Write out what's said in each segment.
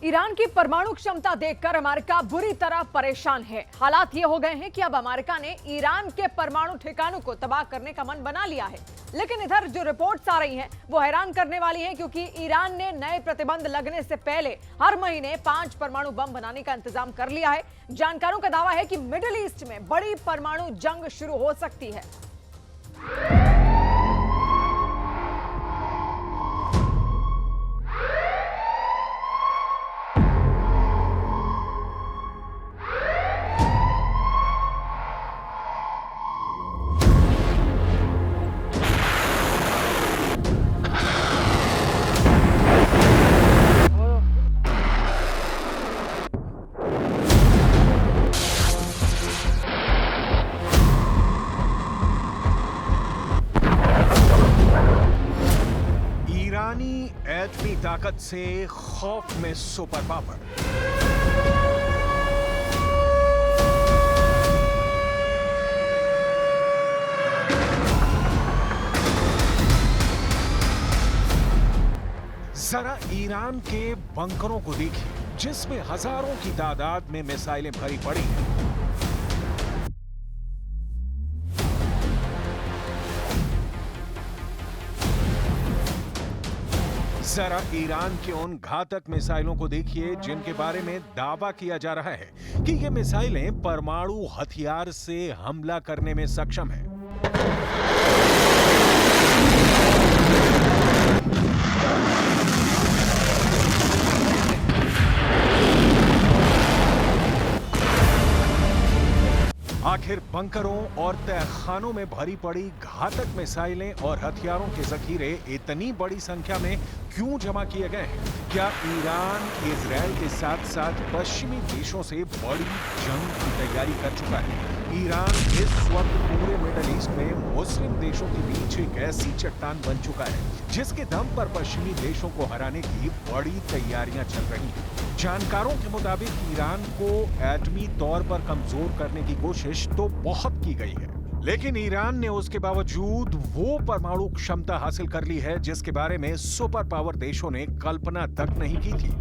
Iran की परमाणु क्षमता देखकर अमेरिका बुरी तरह परेशान है। हालात ये हो गए हैं कि अब अमेरिका ने ईरान के परमाणु ठिकानों को तबाह करने का मन बना लिया है। लेकिन इधर जो रिपोर्ट्स आ रही हैं वो हैरान करने वाली हैं, क्योंकि ईरान ने नए प्रतिबंध लगने से पहले हर महीने 5 परमाणु बम बनाने का इंतजाम कर लिया है। जानकारों का दावा है कि मिडिल ईस्ट में बड़ी परमाणु जंग शुरू हो सकती है। एटमी ताकत से खौफ में सुपर पावर। जरा ईरान के बंकरों को देखिए, जिसमें हजारों की तादाद में मिसाइलें भरी पड़ी हैं। जरा ईरान के उन घातक मिसाइलों को देखिए जिनके बारे में दावा किया जा रहा है कि ये मिसाइलें परमाणु हथियार से हमला करने में सक्षम हैं। आखिर बंकरों और तहखानों में भरी पड़ी घातक मिसाइलें और हथियारों के जखीरे इतनी बड़ी संख्या में क्यों जमा किए गए हैं? क्या ईरान इजराइल के साथ साथ पश्चिमी देशों से बड़ी जंग की तैयारी कर चुका है? ईरान इस वक्त पूरे मिडिल ईस्ट में मुस्लिम देशों के बीच एक ऐसी चट्टान बन चुका है जिसके दम पर पश्चिमी देशों को हराने की बड़ी तैयारियां चल रही हैं। जानकारों के मुताबिक ईरान को एटमी तौर पर कमजोर करने की कोशिश तो बहुत की गई है, लेकिन ईरान ने उसके बावजूद वो परमाणु क्षमता हासिल कर ली है जिसके बारे में सुपर पावर देशों ने कल्पना तक नहीं की थी।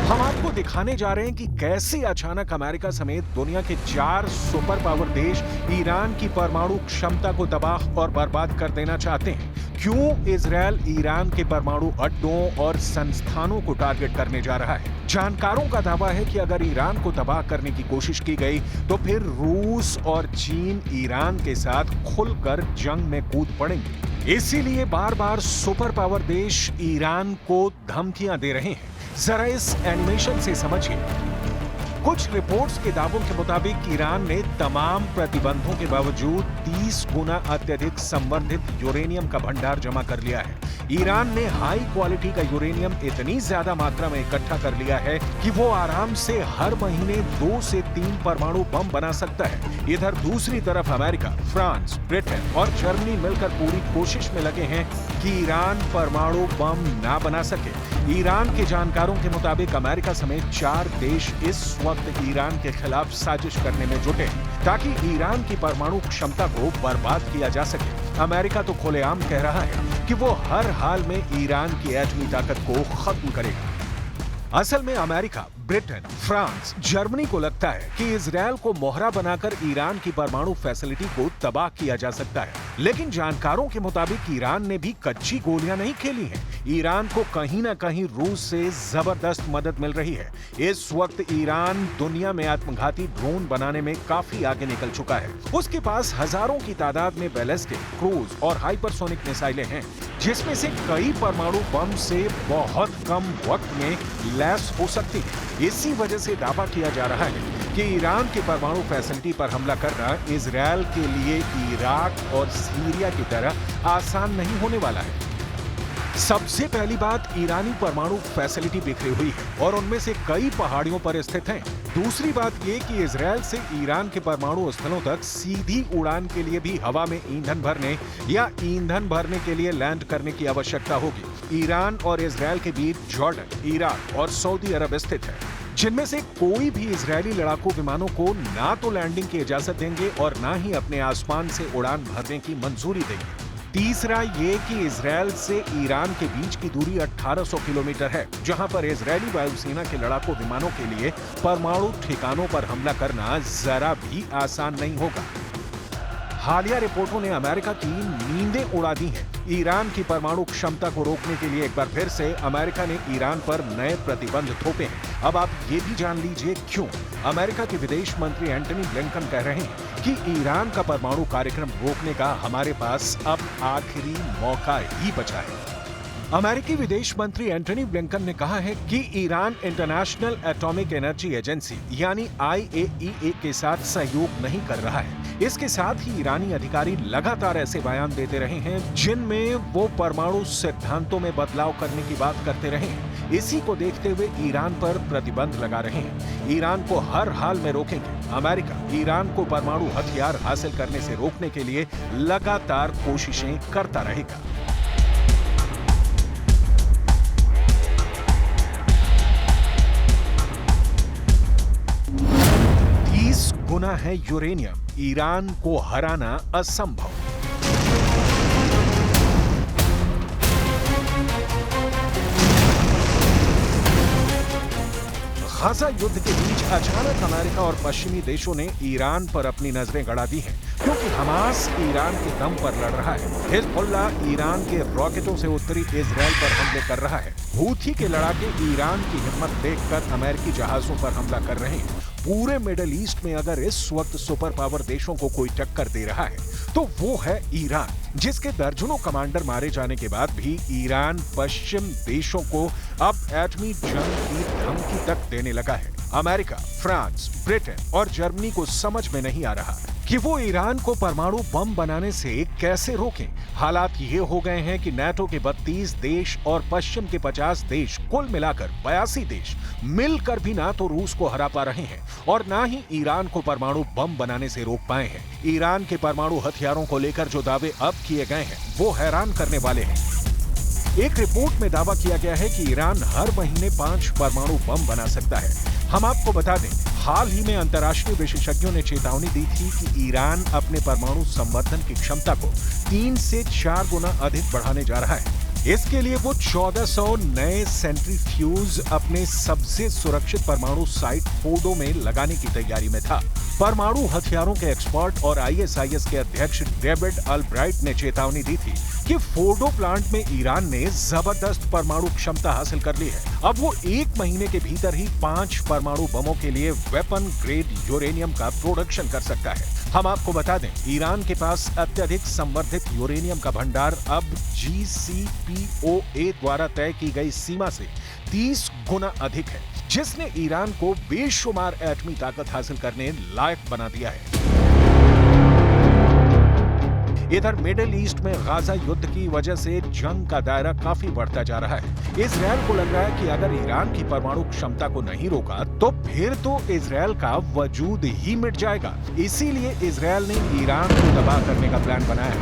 हम आपको दिखाने जा रहे हैं कि कैसे अचानक अमेरिका समेत दुनिया के 4 सुपर पावर देश ईरान की परमाणु क्षमता को तबाह और बर्बाद कर देना चाहते हैं। क्यों इजरायल ईरान के परमाणु अड्डों और संस्थानों को टारगेट करने जा रहा है? जानकारों का दावा है कि अगर ईरान को तबाह करने की कोशिश की गई तो फिर रूस और चीन ईरान के साथ खुलकर जंग में कूद पड़ेंगे। इसीलिए बार बार सुपर पावर देश ईरान को धमकियां दे रहे हैं। जरा इस एनिमेशन से समझिए। कुछ रिपोर्ट्स के दावों के मुताबिक ईरान ने तमाम प्रतिबंधों के बावजूद 30 गुना अत्यधिक संवर्धित यूरेनियम का भंडार जमा कर लिया है। ईरान ने हाई क्वालिटी का यूरेनियम इतनी ज्यादा मात्रा में इकट्ठा कर लिया है कि वो आराम से हर महीने 2 से 3 परमाणु बम बना सकता है। इधर दूसरी तरफ अमेरिका, फ्रांस, ब्रिटेन और जर्मनी मिलकर पूरी कोशिश में लगे हैं कि ईरान परमाणु बम ना बना सके। ईरान के जानकारों के मुताबिक अमेरिका समेत 4 देश इस वक्त ईरान के खिलाफ साजिश करने में जुटे हैं ताकि ईरान की परमाणु क्षमता को बर्बाद किया जा सके। अमेरिका तो खुलेआम कह रहा है कि वो हर हाल में ईरान की एटमी ताकत को खत्म करेगा। असल में अमेरिका, ब्रिटेन, फ्रांस, जर्मनी को लगता है कि इजरायल को मोहरा बनाकर ईरान की परमाणु फैसिलिटी को तबाह किया जा सकता है। लेकिन जानकारों के मुताबिक ईरान ने भी कच्ची गोलियां नहीं खेली हैं। ईरान को कहीं ना कहीं रूस से जबरदस्त मदद मिल रही है। इस वक्त ईरान दुनिया में आत्मघाती ड्रोन बनाने में काफी आगे निकल चुका है। उसके पास हजारों की तादाद में बैलिस्टिक, क्रूज और हाइपरसोनिक मिसाइलें हैं, जिसमें से कई परमाणु बम से बहुत कम वक्त में लैस हो सकती है। इसी वजह से दावा किया जा रहा है कि ईरान की परमाणु फैसिलिटी पर हमला करना इजरायल के लिए इराक और सीरिया की तरह आसान नहीं होने वाला है। सबसे पहली बात, ईरानी परमाणु फैसिलिटी बिखरी हुई है और उनमें से कई पहाड़ियों पर स्थित हैं। दूसरी बात ये कि इजरायल से ईरान के परमाणु स्थलों तक सीधी उड़ान के लिए भी हवा में ईंधन भरने या ईंधन भरने के लिए लैंड करने की आवश्यकता होगी। ईरान और इजरायल के बीच जॉर्डन, इराक और सऊदी अरब स्थित है। जिनमें से कोई भी इजरायली लड़ाकू विमानों को ना तो लैंडिंग की इजाजत देंगे और ना ही अपने आसमान से उड़ान भरने की मंजूरी देंगे। तीसरा ये कि इजरायल से ईरान के बीच की दूरी 1800 किलोमीटर है, जहां पर इजरायली वायुसेना के लड़ाकू विमानों के लिए परमाणु ठिकानों पर हमला करना जरा भी आसान नहीं होगा। हालिया रिपोर्टों ने अमेरिका की नींदें उड़ा दी हैं। ईरान की परमाणु क्षमता को रोकने के लिए एक बार फिर से अमेरिका ने ईरान पर नए प्रतिबंध थोपे हैं। अब आप ये भी जान लीजिए क्यों। अमेरिका के विदेश मंत्री एंटनी ब्लिंकन कह रहे हैं कि ईरान का परमाणु कार्यक्रम रोकने का हमारे पास अब आखिरी मौका ही बचा है। अमेरिकी विदेश मंत्री एंटनी ब्लिंकन ने कहा है कि Iran international atomic energy agency यानी IAEA के साथ सहयोग नहीं कर रहा है। इसके साथ ही ईरानी अधिकारी लगातार ऐसे बयान देते रहे हैं जिनमें वो परमाणु सिद्धांतों में बदलाव करने की बात करते रहे हैं। इसी को देखते हुए ईरान पर प्रतिबंध लगा रहे हैं। ईरान को हर हाल में रोकेंगे। अमेरिका ईरान को परमाणु हथियार हासिल करने से रोकने के लिए लगातार कोशिशें करता रहेगा। 30 गुना है यूरेनियम, ईरान को हराना असंभव। गाजा युद्ध के बीच अचानक अमेरिका और पश्चिमी देशों ने ईरान पर अपनी नजरें गड़ा दी हैं, क्योंकि हमास ईरान के दम पर लड़ रहा है। हिजबुल्लाह ईरान के रॉकेटों से उत्तरी इजराइल पर हमले कर रहा है। हूथी के लड़ाके ईरान की हिम्मत देखकर अमेरिकी जहाजों पर हमला कर रहे हैं। पूरे मिडिल ईस्ट में अगर इस वक्त सुपर पावर देशों को कोई टक्कर दे रहा है तो वो है ईरान, जिसके दर्जनों कमांडर मारे जाने के बाद भी ईरान पश्चिम देशों को अब एटमी जंग की धमकी तक देने लगा है। अमेरिका, फ्रांस, ब्रिटेन और जर्मनी को समझ में नहीं आ रहा कि वो ईरान को परमाणु बम बनाने से कैसे रोकें। हालात ये हो गए हैं कि नाटो के 32 देश और पश्चिम के 50 देश, कुल मिलाकर 82 देश मिलकर भी ना तो रूस को हरा पा रहे हैं और ना ही ईरान को परमाणु बम बनाने से रोक पाए हैं। ईरान के परमाणु हथियारों को लेकर जो दावे अब किए गए हैं वो हैरान करने वाले हैं। एक रिपोर्ट में दावा किया गया है कि ईरान हर महीने 5 परमाणु बम बना सकता है। हम आपको बता दें, हाल ही में अंतर्राष्ट्रीय विशेषज्ञों ने चेतावनी दी थी कि ईरान अपने परमाणु संवर्धन की क्षमता को 3 से 4 गुना अधिक बढ़ाने जा रहा है। इसके लिए वो 1400 नए सेंट्रीफ्यूज अपने सबसे सुरक्षित परमाणु साइट फोर्डो में लगाने की तैयारी में था। परमाणु हथियारों के एक्सपर्ट और ISIS के अध्यक्ष डेविड अल्ब्राइट ने चेतावनी दी थी कि फोर्डो प्लांट में ईरान ने जबरदस्त परमाणु क्षमता हासिल कर ली है। अब वो 1 महीने के भीतर ही 5 परमाणु बमों के लिए वेपन ग्रेड यूरेनियम का प्रोडक्शन कर सकता है। हम आपको बता दें, ईरान के पास अत्यधिक संवर्धित यूरेनियम का भंडार अब JCPOA द्वारा तय की गई सीमा से 30 गुना अधिक है, जिसने ईरान को बेशुमार एटमी ताकत हासिल करने लायक बना दिया है। इधर मिडिल ईस्ट में गाजा युद्ध की वजह से जंग का दायरा काफी बढ़ता जा रहा है। इजरायल को लग रहा है कि अगर ईरान की परमाणु क्षमता को नहीं रोका तो फिर तो इजरायल का वजूद ही मिट जाएगा। इसीलिए इजरायल ने ईरान को तबाह करने का प्लान बनाया है।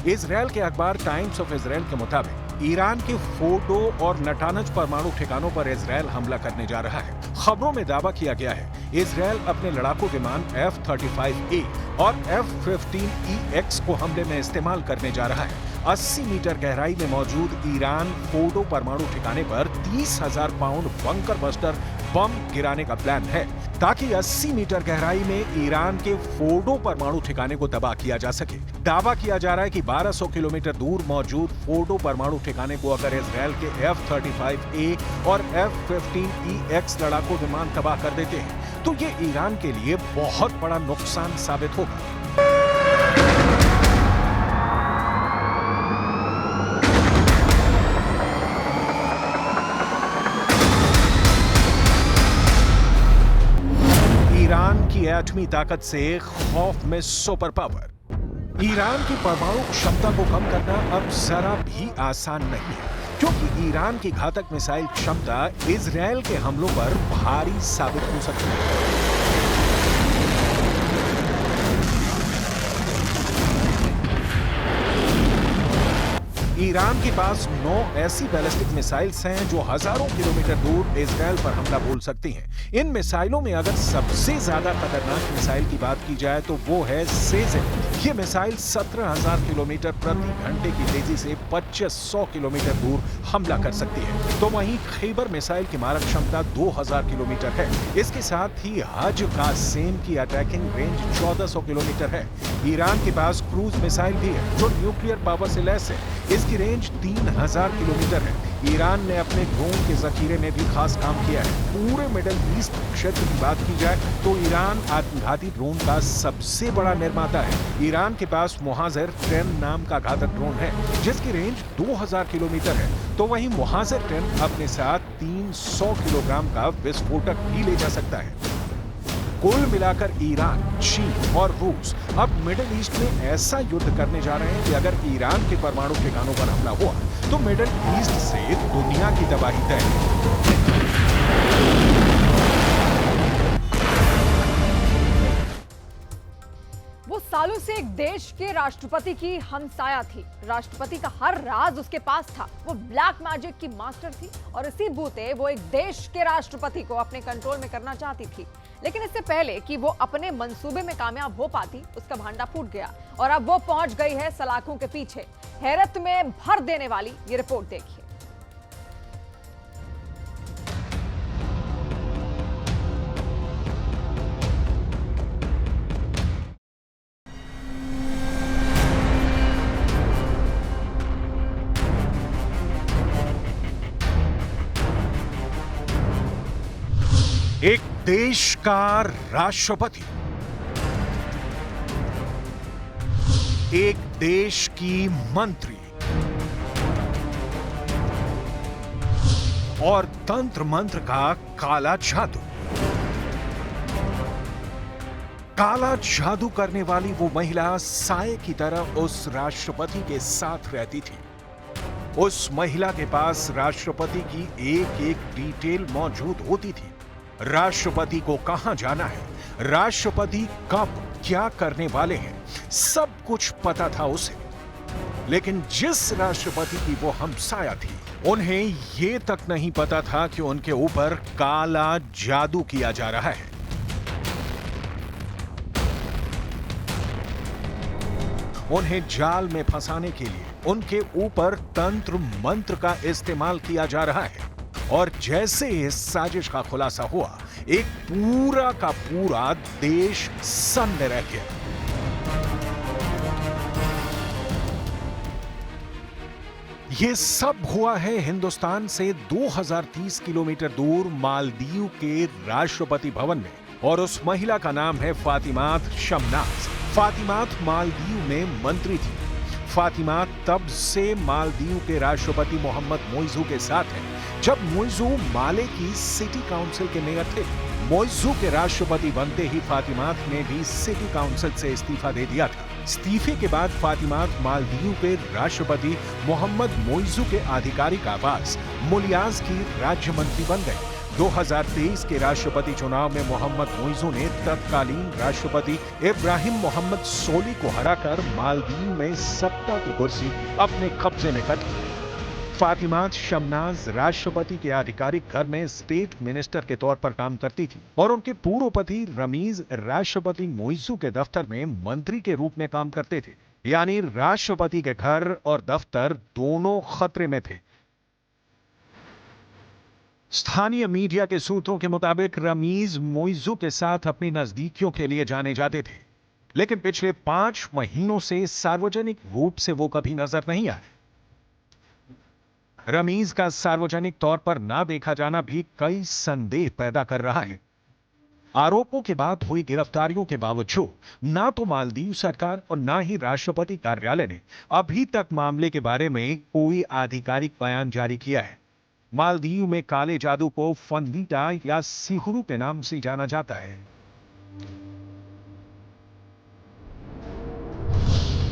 इजरायल के अखबार टाइम्स ऑफ इजरायल के मुताबिक ईरान के फोर्डो और नटानज परमाणु ठिकानों पर इजरायल हमला करने जा रहा है। खबरों में दावा किया गया है इजरायल अपने लड़ाकू विमान F-35A और F-15EX को हमले में इस्तेमाल करने जा रहा है। 80 मीटर गहराई में मौजूद ईरान फोर्डो परमाणु ठिकाने पर 30,000 पाउंड बंकर बस्टर बम गिराने का प्लान है, ताकि 80 मीटर गहराई में ईरान के फोर्डो परमाणु ठिकाने को तबाह किया जा सके। दावा किया जा रहा है कि 1200 किलोमीटर दूर मौजूद फोर्डो परमाणु ठिकाने को अगर इजरायल के F-35A और F-15EX लड़ाकू विमान तबाह कर देते हैं तो ये ईरान के लिए बहुत बड़ा नुकसान साबित होगा। ईरान की एटमी ताकत से खौफ में सुपर पावर। ईरान की परमाणु क्षमता को कम करना अब जरा भी आसान नहीं है, क्योंकि ईरान की घातक मिसाइल क्षमता इजरायल के हमलों पर भारी साबित हो सकती है। ईरान के पास 9 ऐसी बैलिस्टिक मिसाइल्स हैं जो हजारों किलोमीटर दूर इजराइल पर हमला बोल सकती हैं। इन मिसाइलों में अगर सबसे ज्यादा खतरनाक मिसाइल की बात की जाए तो वो है सेजेन। ये मिसाइल 17,000 किलोमीटर प्रति घंटे की तेजी से 2500 किलोमीटर दूर हमला कर सकती है। तो वहीं खैबर मिसाइल की मारक क्षमता 2000 किलोमीटर है। इसके साथ ही हज कासेम की अटैकिंग रेंज 1400 किलोमीटर है। ईरान के पास क्रूज मिसाइल भी है जो न्यूक्लियर पावर से लैस है। इसकी रेंज 3000 किलोमीटर है। ईरान ने अपने ड्रोन के जखीरे में भी खास काम किया है। पूरे मिडिल ईस्ट क्षेत्र की बात की जाए तो ईरान आत्मघाती ड्रोन का सबसे बड़ा निर्माता है। ईरान के पास मुहाजिर 10 नाम का घातक ड्रोन है जिसकी रेंज 2000 किलोमीटर है। तो वहीं मुहाजिर 10 अपने साथ 300 किलोग्राम का विस्फोटक भी ले जा सकता है। कुल मिलाकर ईरान, चीन और रूस अब मिडिल ईस्ट में ऐसा युद्ध करने जा रहे हैं कि अगर ईरान के परमाणु ठिकानों पर हमला हुआ तो मिडिल ईस्ट से दुनिया की तबाही तय है। वो सालों से एक देश के राष्ट्रपति की हमसाया थी। राष्ट्रपति का हर राज उसके पास था। वो ब्लैक मैजिक की मास्टर थी और इसी बूते वो एक देश के राष्ट्रपति को अपने कंट्रोल में करना चाहती थी। लेकिन इससे पहले कि वो अपने मंसूबे में कामयाब हो पाती, उसका भांडा फूट गया और अब वो पहुंच गई है सलाखों के पीछे। हैरत में भर देने वाली ये रिपोर्ट देखिए। एक देश का राष्ट्रपति, एक देश की मंत्री और तंत्र मंत्र का काला जादू। काला जादू करने वाली वो महिला साये की तरह उस राष्ट्रपति के साथ रहती थी। उस महिला के पास राष्ट्रपति की एक एक डिटेल मौजूद होती थी। राष्ट्रपति को कहां जाना है, राष्ट्रपति कब क्या करने वाले हैं, सब कुछ पता था उसे। लेकिन जिस राष्ट्रपति की वो हमसाया थी, उन्हें ये तक नहीं पता था कि उनके ऊपर काला जादू किया जा रहा है। उन्हें जाल में फंसाने के लिए उनके ऊपर तंत्र मंत्र का इस्तेमाल किया जा रहा है। और जैसे इस साजिश का खुलासा हुआ, एक पूरा का पूरा देश सन्न रह गया। ये सब हुआ है हिंदुस्तान से 2030 किलोमीटर दूर मालदीव के राष्ट्रपति भवन में, और उस महिला का नाम है फातिमात शमनाज। फातिमात मालदीव में मंत्री थी। फातिमात तब से मालदीव के राष्ट्रपति मोहम्मद मोइजू के साथ है जब मोइजू माले की सिटी काउंसिल के मेयर थे। मोइजू के राष्ट्रपति बनते ही फातिमात ने भी सिटी काउंसिल से इस्तीफा दे दिया था। इस्तीफे के बाद फातिमात मालदीव के राष्ट्रपति मोहम्मद मोइजू के आधिकारिक आवास मुलियाज की राज्य मंत्री बन गए। 2023 के राष्ट्रपति चुनाव में मोहम्मद मोइजू ने तत्कालीन राष्ट्रपति इब्राहिम मोहम्मद सोली को हराकर मालदीव में सत्ता की कुर्सी अपने कब्जे में कर ली। फातिमात शमनाज राष्ट्रपति के आधिकारिक घर में स्टेट मिनिस्टर के तौर पर काम करती थी और उनके पूर्व पति रमीज राष्ट्रपति मोइजू के दफ्तर में मंत्री के रूप में काम करते थे। यानी राष्ट्रपति के घर और दफ्तर दोनों खतरे में थे। स्थानीय मीडिया के सूत्रों के मुताबिक रमीज मोइजू के साथ अपनी नजदीकियों के लिए जाने जाते थे, लेकिन पिछले 5 महीनों से सार्वजनिक रूप से वो कभी नजर नहीं आए। रमीज का सार्वजनिक तौर पर ना देखा जाना भी कई संदेह पैदा कर रहा है। आरोपों के बाद हुई गिरफ्तारियों के बावजूद ना तो मालदीव सरकार और ना ही राष्ट्रपति कार्यालय ने अभी तक मामले के बारे में कोई आधिकारिक बयान जारी किया है। मालदीव में काले जादू को फंदीटा या सिहुरू के नाम से जाना जाता है।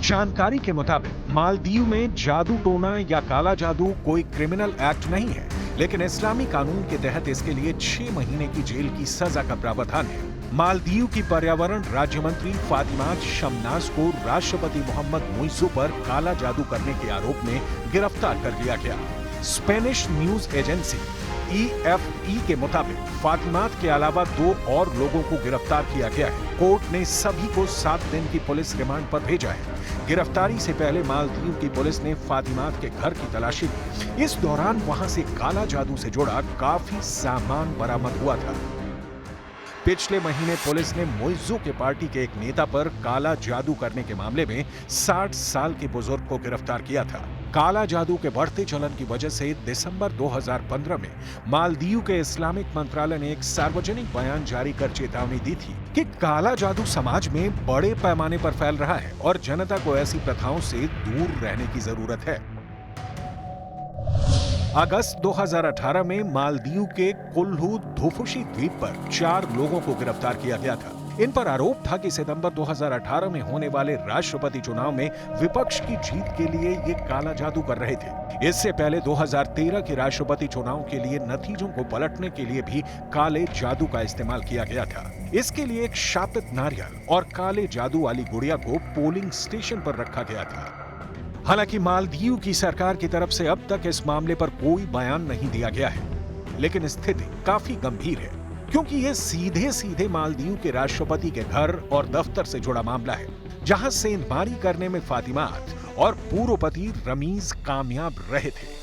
जानकारी के मुताबिक मालदीव में जादू टोना या काला जादू कोई क्रिमिनल एक्ट नहीं है, लेकिन इस्लामी कानून के तहत इसके लिए 6 महीने की जेल की सजा का प्रावधान है। मालदीव की पर्यावरण राज्य मंत्री फातिमा शमनाज को राष्ट्रपति मोहम्मद मुइज़्ज़ू पर काला जादू करने के आरोप में गिरफ्तार कर लिया गया। स्पेनिश न्यूज एजेंसी EFE के मुताबिक फातिमा के अलावा 2 और लोगों को गिरफ्तार किया गया है। कोर्ट ने सभी को 7 दिन की पुलिस रिमांड पर भेजा है। गिरफ्तारी से पहले मालदीव की पुलिस ने फातिमा के घर की तलाशी ली। इस दौरान वहां से काला जादू से जुड़ा काफी सामान बरामद हुआ था। पिछले महीने पुलिस ने मुइज़्ज़ू के पार्टी के एक नेता पर काला जादू करने के मामले में 60 साल के बुजुर्ग को गिरफ्तार किया था। काला जादू के बढ़ते चलन की वजह से दिसंबर 2015 में मालदीव के इस्लामिक मंत्रालय ने एक सार्वजनिक बयान जारी कर चेतावनी दी थी कि काला जादू समाज में बड़े पैमाने पर फैल रहा है और जनता को ऐसी प्रथाओं से दूर रहने की जरूरत है। अगस्त 2018 में मालदीव के कुल्लू धुफुशी द्वीप पर 4 लोगों को गिरफ्तार किया गया था। इन पर आरोप था कि सितंबर 2018 में होने वाले राष्ट्रपति चुनाव में विपक्ष की जीत के लिए ये काला जादू कर रहे थे। इससे पहले 2013 के राष्ट्रपति चुनाव के लिए नतीजों को पलटने के लिए भी काले जादू का इस्तेमाल किया गया था। इसके लिए एक शापित नारियल और काले जादू वाली गुड़िया को पोलिंग स्टेशन पर रखा गया था। हालांकि मालदीव की सरकार की तरफ से अब तक इस मामले पर कोई बयान नहीं दिया गया है, लेकिन स्थिति काफी गंभीर है क्योंकि ये सीधे सीधे मालदीव के राष्ट्रपति के घर और दफ्तर से जुड़ा मामला है, जहां सेंधमारी करने में फातिमा और पूर्व पति रमीज कामयाब रहे थे।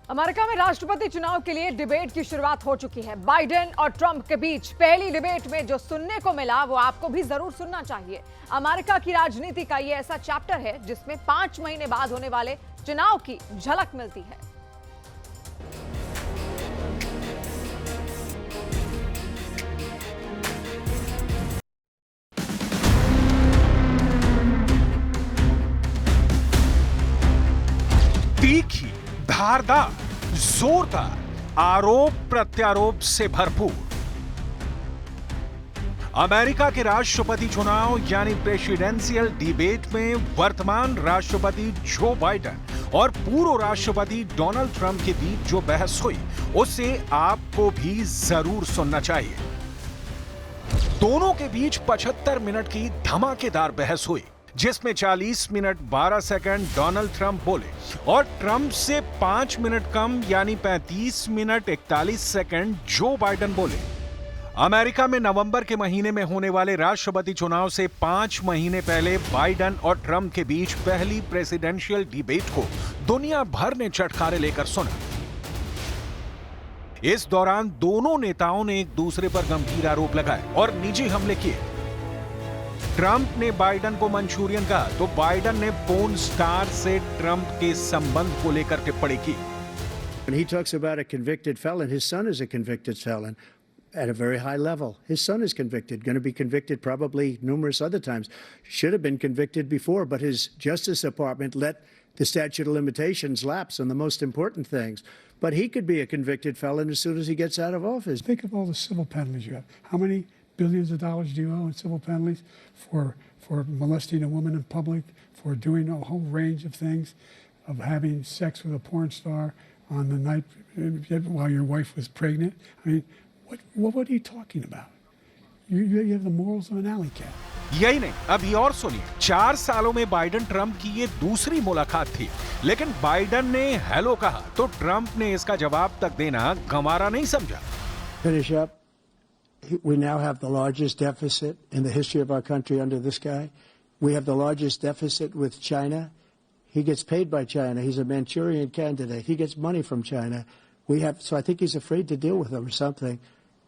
अमेरिका में राष्ट्रपति चुनाव के लिए डिबेट की शुरुआत हो चुकी है। बाइडेन और ट्रंप के बीच पहली डिबेट में जो सुनने को मिला वो आपको भी जरूर सुनना चाहिए। अमेरिका की राजनीति का ये ऐसा चैप्टर है जिसमें 5 महीने बाद होने वाले चुनाव की झलक मिलती है। तीखी, धारदार, जोरदार, आरोप प्रत्यारोप से भरपूर अमेरिका के राष्ट्रपति चुनाव यानी प्रेसिडेंशियल डिबेट में वर्तमान राष्ट्रपति जो बाइडेन और पूर्व राष्ट्रपति डोनाल्ड ट्रंप के बीच जो बहस हुई उसे आपको भी जरूर सुनना चाहिए। दोनों के बीच 75 मिनट की धमाकेदार बहस हुई जिसमें 40 मिनट 12 सेकंड डोनाल्ड ट्रंप बोले और ट्रंप से 5 मिनट कम यानी 35 मिनट 41 सेकंड जो बाइडेन बोले। अमेरिका में नवंबर के महीने में होने वाले राष्ट्रपति चुनाव से 5 महीने पहले बाइडेन और ट्रंप के बीच पहली प्रेसिडेंशियल डिबेट को दुनिया भर ने चटखारे लेकर सुना। इस दौरान दोनों नेताओं ने एक दूसरे पर गंभीर आरोप लगाए और निजी हमले किए। ट्रंप ने बाइडेन को मंचूरियन कहा तो बाइडेन ने पोर्न स्टार से ट्रंप के संबंध को लेकर टिप्पणी की। When he talks about a convicted felon, his son is a convicted felon at a very high level. His son is convicted, going to be convicted probably numerous other times. Should have been convicted before, but his Justice Department let the statute of limitations lapse on the most important things. But he could be a convicted felon as soon as he gets out of office. Think of all the civil penalties you have. How many billions of dollars do you owe in civil penalties for molesting a woman in public, for doing a whole range of things, of having sex with a porn star on the night while your wife was pregnant? I mean, what are you talking about? You have the morals of an alley cat. यही नहीं, अभी और सुनिए। 4 सालों में Biden Trump की ये दूसरी मुलाकात थी, लेकिन बाइडेन ने हेलो कहा तो ट्रंप ने इसका जवाब तक देना गंवारा नहीं समझा। Finish up. We now have the largest deficit in the history of our country under this guy. We have the largest deficit with China. He gets paid by China. He's a Manchurian candidate. He gets money from China. So I think he's afraid to deal with them or something.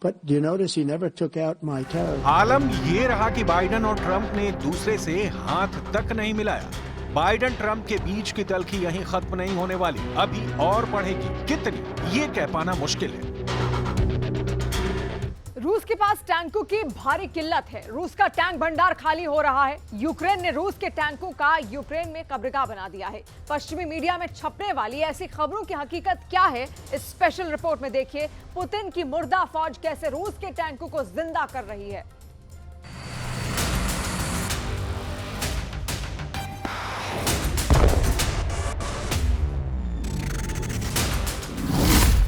But do you notice he never took out my tariff? आलम ये रहा कि Biden और Trump ने एक दूसरे से हाथ तक नहीं मिलाया। बाइडेन ट्रंप के बीच की तल्खी यहीं खत्म नहीं होने वाली, अभी और बढ़ेगी। कितनी, ये कह पाना मुश्किल है। रूस के पास टैंकों की भारी किल्लत है। रूस का टैंक भंडार खाली हो रहा है। यूक्रेन ने रूस के टैंकों का यूक्रेन में कब्रगाह बना दिया है। पश्चिमी मीडिया में छपने वाली ऐसी खबरों की हकीकत क्या है, इस स्पेशल रिपोर्ट में देखिए। पुतिन की मुर्दा फौज कैसे रूस के टैंकों को जिंदा कर रही है।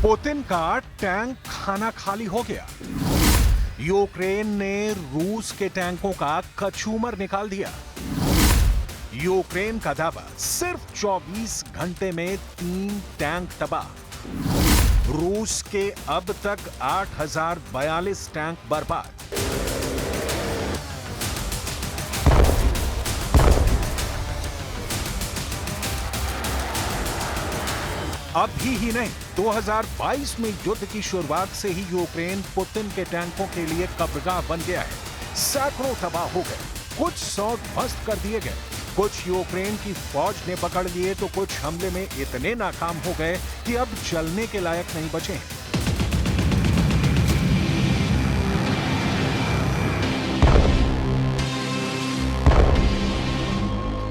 पुतिन का टैंक खाना खाली हो गया। यूक्रेन ने रूस के टैंकों का कचूमर निकाल दिया। यूक्रेन का दावा, सिर्फ 24 घंटे में 3 टैंक तबाह। रूस के अब तक 8042 टैंक बर्बाद। अभी ही नहीं, 2022 में युद्ध की शुरुआत से ही यूक्रेन पुतिन के टैंकों के लिए कब्रगाह बन गया है। सैकड़ों तबाह हो गए, कुछ 100 ध्वस्त कर दिए गए, कुछ यूक्रेन की फौज ने पकड़ लिए तो कुछ हमले में इतने नाकाम हो गए कि अब चलने के लायक नहीं बचे हैं।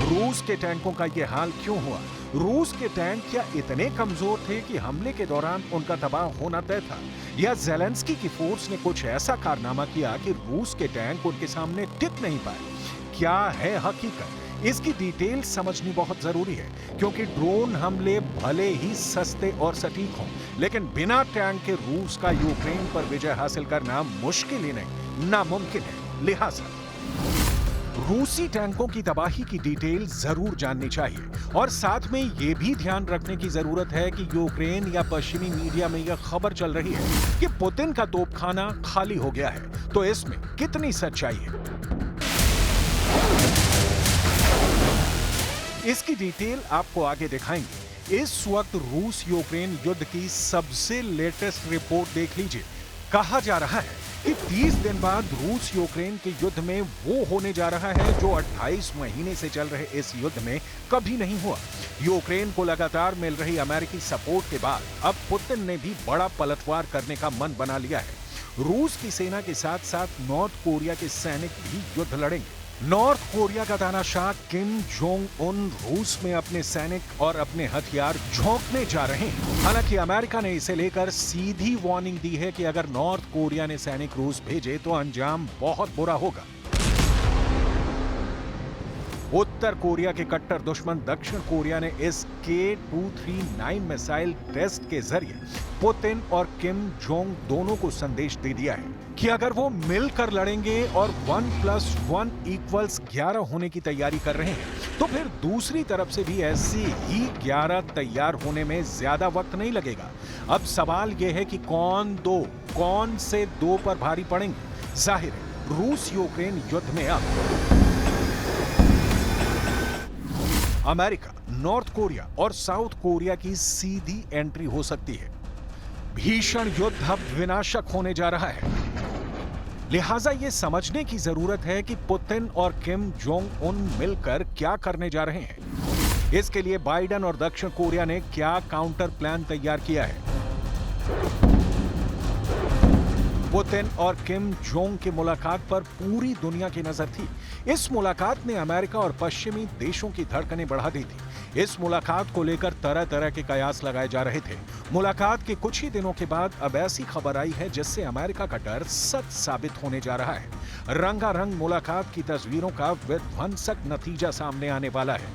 रूस के टैंकों का यह हाल क्यों हुआ? रूस के टैंक क्या इतने कमजोर थे कि हमले के दौरान उनका तबाह होना तय था, या ज़ेलेंस्की की फोर्स ने कुछ ऐसा कारनामा किया कि रूस के टैंक उनके सामने टिक नहीं पाए? क्या है हकीकत? इसकी डिटेल समझनी बहुत जरूरी है, क्योंकि ड्रोन हमले भले ही सस्ते और सटीक हों, लेकिन बिना टैंक के रूस का यूक्रेन पर विजय हासिल करना मुश्किल ही नहीं, नामुमकिन है। लिहाजा रूसी टैंकों की तबाही की डिटेल जरूर जाननी चाहिए, और साथ में यह भी ध्यान रखने की जरूरत है कि यूक्रेन या पश्चिमी मीडिया में यह खबर चल रही है कि पुतिन का तोपखाना खाली हो गया है, तो इसमें कितनी सच्चाई है? इसकी डिटेल आपको आगे दिखाएंगे। इस वक्त रूस यूक्रेन युद्ध की सबसे लेटेस्ट रिपोर्ट देख लीजिए। कहा जा रहा है कि 30 दिन बाद रूस यूक्रेन के युद्ध में वो होने जा रहा है जो 28 महीने से चल रहे इस युद्ध में कभी नहीं हुआ। यूक्रेन को लगातार मिल रही अमेरिकी सपोर्ट के बाद अब पुतिन ने भी बड़ा पलटवार करने का मन बना लिया है। रूस की सेना के साथ साथ नॉर्थ कोरिया के सैनिक भी युद्ध लड़ेंगे। नॉर्थ कोरिया का तानाशाह किम जोंग उन रूस में अपने सैनिक और अपने हथियार झोंकने जा रहे हैं। हालांकि अमेरिका ने इसे लेकर सीधी वार्निंग दी है कि अगर नॉर्थ कोरिया ने सैनिक रूस भेजे तो अंजाम बहुत बुरा होगा। उत्तर कोरिया के कट्टर दुश्मन दक्षिण कोरिया ने इस K-239 मिसाइल टेस्ट के जरिए पुतिन और किम जोंग दोनों को संदेश दे दिया है कि अगर वो मिलकर लड़ेंगे और 1+1 = 11 होने की तैयारी कर रहे हैं, तो फिर दूसरी तरफ से भी ऐसी ही 11 तैयार होने में ज्यादा वक्त नहीं लगेगा। अब सवाल यह है कि कौन से दो पर भारी पड़ेंगे? जाहिर है रूस यूक्रेन युद्ध में अब अमेरिका, नॉर्थ कोरिया और साउथ कोरिया की सीधी एंट्री हो सकती है। भीषण युद्ध अब विनाशक होने जा रहा है। लिहाजा यह समझने की जरूरत है कि पुतिन और किम जोंग उन मिलकर क्या करने जा रहे हैं। इसके लिए बाइडेन और दक्षिण कोरिया ने क्या काउंटर प्लान तैयार किया है? पुतिन और किम जोंग की मुलाकात पर पूरी दुनिया की नजर थी। इस मुलाकात ने अमेरिका और पश्चिमी देशों की धड़कनें बढ़ा दी थी। इस मुलाकात को लेकर तरह तरह के कयास लगाए जा रहे थे। मुलाकात के कुछ ही दिनों के बाद अब ऐसी खबर आई है जिससे अमेरिका का डर सच साबित होने जा रहा है। रंगारंग मुलाकात की तस्वीरों का विध्वंसक नतीजा सामने आने वाला है।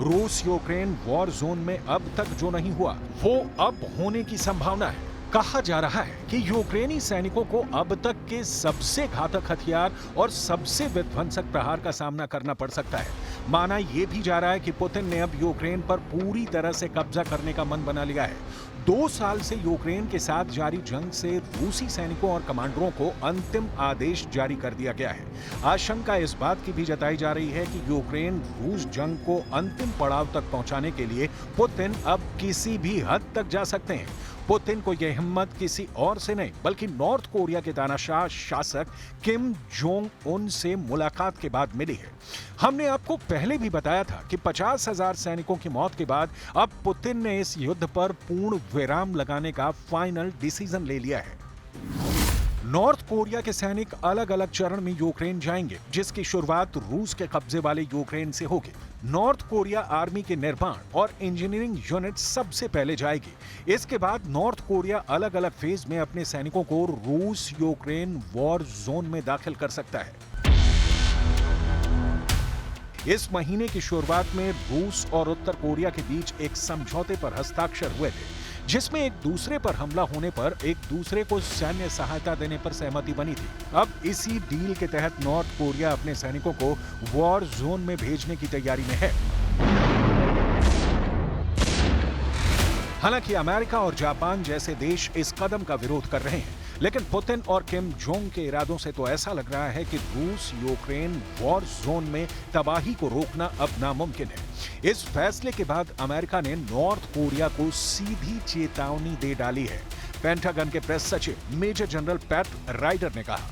रूस यूक्रेन वॉर जोन में अब तक जो नहीं हुआ वो अब होने की संभावना है। कहा जा रहा है कि यूक्रेनी सैनिकों को अब तक के सबसे घातक हथियार और सबसे विध्वंसक प्रहार का सामना करना पड़ सकता है। माना यह भी जा रहा है कि पुतिन ने अब यूक्रेन पर पूरी तरह से कब्जा करने का मन बना लिया है। 2 साल से यूक्रेन के साथ जारी जंग से रूसी सैनिकों और कमांडरों को अंतिम आदेश जारी कर दिया गया है। आशंका इस बात की भी जताई जा रही है कि यूक्रेन रूस जंग को अंतिम पड़ाव तक पहुंचाने के लिए पुतिन अब किसी भी हद तक जा सकते हैं। पुतिन को यह हिम्मत किसी और से नहीं बल्कि नॉर्थ कोरिया के तानाशाह शासक किम जोंग उन से मुलाकात के बाद मिली है। हमने आपको पहले भी बताया था कि 50,000 सैनिकों की मौत के बाद अब पुतिन ने इस युद्ध पर पूर्ण विराम लगाने का फाइनल डिसीजन ले लिया है। नॉर्थ कोरिया के सैनिक अलग अलग चरण में यूक्रेन जाएंगे, जिसकी शुरुआत रूस के कब्जे वाले यूक्रेन से होगी। नॉर्थ कोरिया आर्मी के निर्माण और इंजीनियरिंग यूनिट सबसे पहले जाएगी। इसके बाद नॉर्थ कोरिया अलग अलग फेज में अपने सैनिकों को रूस यूक्रेन वॉर जोन में दाखिल कर सकता है। इस महीने की शुरुआत में रूस और उत्तर कोरिया के बीच एक समझौते पर हस्ताक्षर हुए थे, जिसमें एक दूसरे पर हमला होने पर एक दूसरे को सैन्य सहायता देने पर सहमति बनी थी। अब इसी डील के तहत नॉर्थ कोरिया अपने सैनिकों को वॉर जोन में भेजने की तैयारी में है। हालांकि अमेरिका और जापान जैसे देश इस कदम का विरोध कर रहे हैं, लेकिन पुतिन और किम जोंग के इरादों से तो ऐसा लग रहा है कि रूस यूक्रेन वॉर जोन में तबाही को रोकना अब नामुमकिन है। इस फैसले के बाद अमेरिका ने नॉर्थ कोरिया को सीधी चेतावनी दे डाली है। पेंटागन के प्रेस सचिव मेजर जनरल पैट राइडर ने कहा,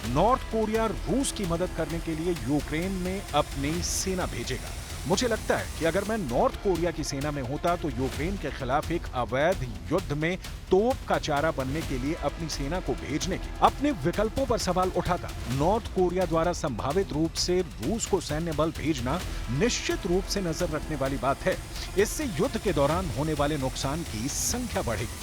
नॉर्थ कोरिया रूस की मदद करने के लिए यूक्रेन में अपनी सेना भेजेगा। मुझे लगता है कि अगर मैं नॉर्थ कोरिया की सेना में होता तो यूक्रेन के खिलाफ एक अवैध युद्ध में तोप का चारा बनने के लिए अपनी सेना को भेजने के अपने विकल्पों पर सवाल उठाता। नॉर्थ कोरिया द्वारा संभावित रूप से रूस को सैन्य बल भेजना निश्चित रूप से नजर रखने वाली बात है। इससे युद्ध के दौरान होने वाले नुकसान की संख्या बढ़ेगी।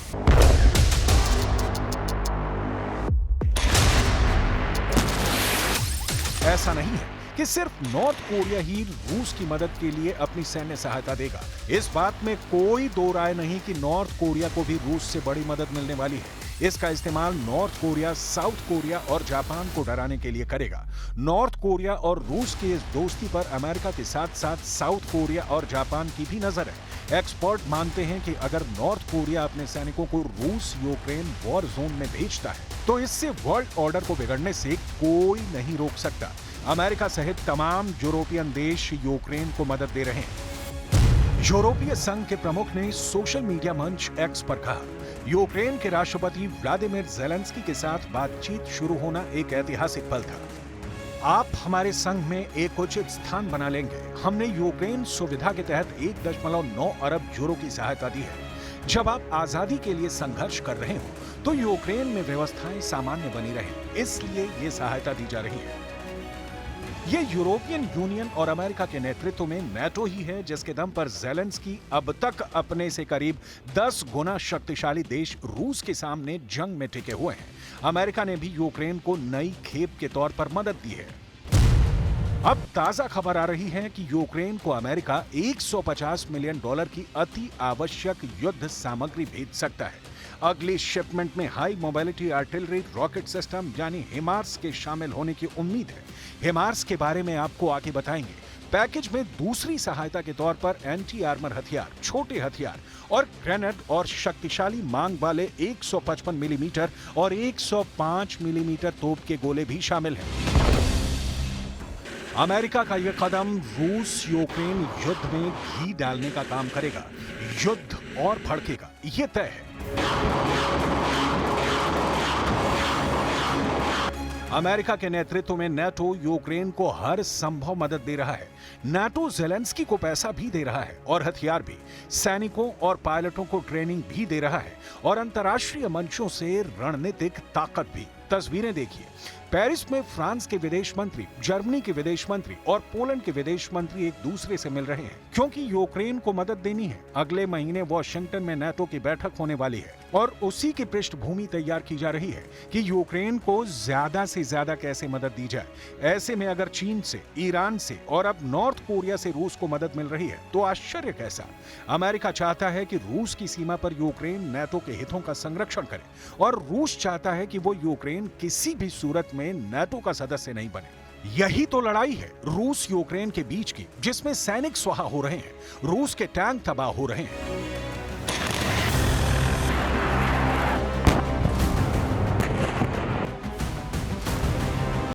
ऐसा नहीं है कि सिर्फ नॉर्थ कोरिया ही रूस की मदद के लिए अपनी सैन्य सहायता देगा। इस बात में कोई दो राय नहीं कि नॉर्थ कोरिया को भी रूस से बड़ी मदद मिलने वाली है। इसका इस्तेमाल नॉर्थ कोरिया साउथ कोरिया और जापान को डराने के लिए करेगा। नॉर्थ कोरिया और रूस की इस दोस्ती पर अमेरिका के साथ साथ साउथ कोरिया और जापान की भी नजर है। एक्सपर्ट मानते हैं कि अगर नॉर्थ कोरिया अपने सैनिकों को रूस यूक्रेन वॉर जोन में भेजता है तो इससे वर्ल्ड ऑर्डर को बिगड़ने से कोई नहीं रोक सकता। अमेरिका सहित तमाम यूरोपियन देश यूक्रेन को मदद दे रहे हैं। यूरोपीय संघ के प्रमुख ने सोशल मीडिया मंच एक्स पर कहा, यूक्रेन के राष्ट्रपति व्लादिमीर ज़ेलेंस्की के साथ बातचीत शुरू होना एक ऐतिहासिक पल था। आप हमारे संघ में एक उचित स्थान बना लेंगे। हमने यूक्रेन सुविधा के तहत 1.9 अरब यूरो की सहायता दी है। जब आप आजादी के लिए संघर्ष कर रहे हो तो यूक्रेन में व्यवस्थाएं सामान्य बनी रहे, इसलिए ये सहायता दी जा रही है। ये यूरोपियन यूनियन और अमेरिका के नेतृत्व में नेटो ही है जिसके दम पर ज़ेलेंस्की अब तक अपने से करीब 10 गुना शक्तिशाली देश रूस के सामने जंग में टिके हुए हैं। अमेरिका ने भी यूक्रेन को नई खेप के तौर पर मदद दी है। अब ताजा खबर आ रही है कि यूक्रेन को अमेरिका $150 मिलियन की अति आवश्यक युद्ध सामग्री भेज सकता है। अगली शिपमेंट में high mobility artillery rocket system यानी हिमार्स के शामिल होने की उम्मीद है। हिमार्स के बारे में आपको आगे बताएंगे। पैकेज में दूसरी सहायता के तौर पर एंटी आर्मर हथियार, छोटे हथियार और ग्रेनेड और शक्तिशाली मांग वाले 155 मिलीमीटर और 105 मिलीमीटर तोप के गोले भी शामिल हैं। अमेरिका का यह कदम रूस यूक्रेन युद्ध में घी डालने का काम करेगा। युद्ध और भड़केगा, यह तय है। अमेरिका के नेतृत्व में नेटो यूक्रेन को हर संभव मदद दे रहा है। नेटो ज़ेलेंस्की को पैसा भी दे रहा है और हथियार भी, सैनिकों और पायलटों को ट्रेनिंग भी दे रहा है और अंतर्राष्ट्रीय मंचों से रणनीतिक ताकत भी। तस्वीरें देखिए, पेरिस में फ्रांस के विदेश मंत्री, जर्मनी के विदेश मंत्री और पोलैंड के विदेश मंत्री एक दूसरे से मिल रहे हैं क्योंकि यूक्रेन को मदद देनी है। अगले महीने वॉशिंगटन में नेटो की बैठक होने वाली है और उसी की पृष्ठभूमि तैयार की जा रही है कि यूक्रेन को ज्यादा से ज्यादा कैसे मदद दी जाए। ऐसे में अगर चीन से, ईरान से और अब नॉर्थ कोरिया से रूस को मदद मिल रही है तो आश्चर्य कैसा। अमेरिका चाहता है कि रूस की सीमा पर यूक्रेन नेटो के हितों का संरक्षण करे और रूस चाहता है कि वो यूक्रेन किसी भी सूरत में नेटो का सदस्य नहीं बने। यही तो लड़ाई है रूस यूक्रेन के बीच की, जिसमें सैनिक स्वाहा हो रहे हैं, रूस के टैंक तबाह हो रहे हैं।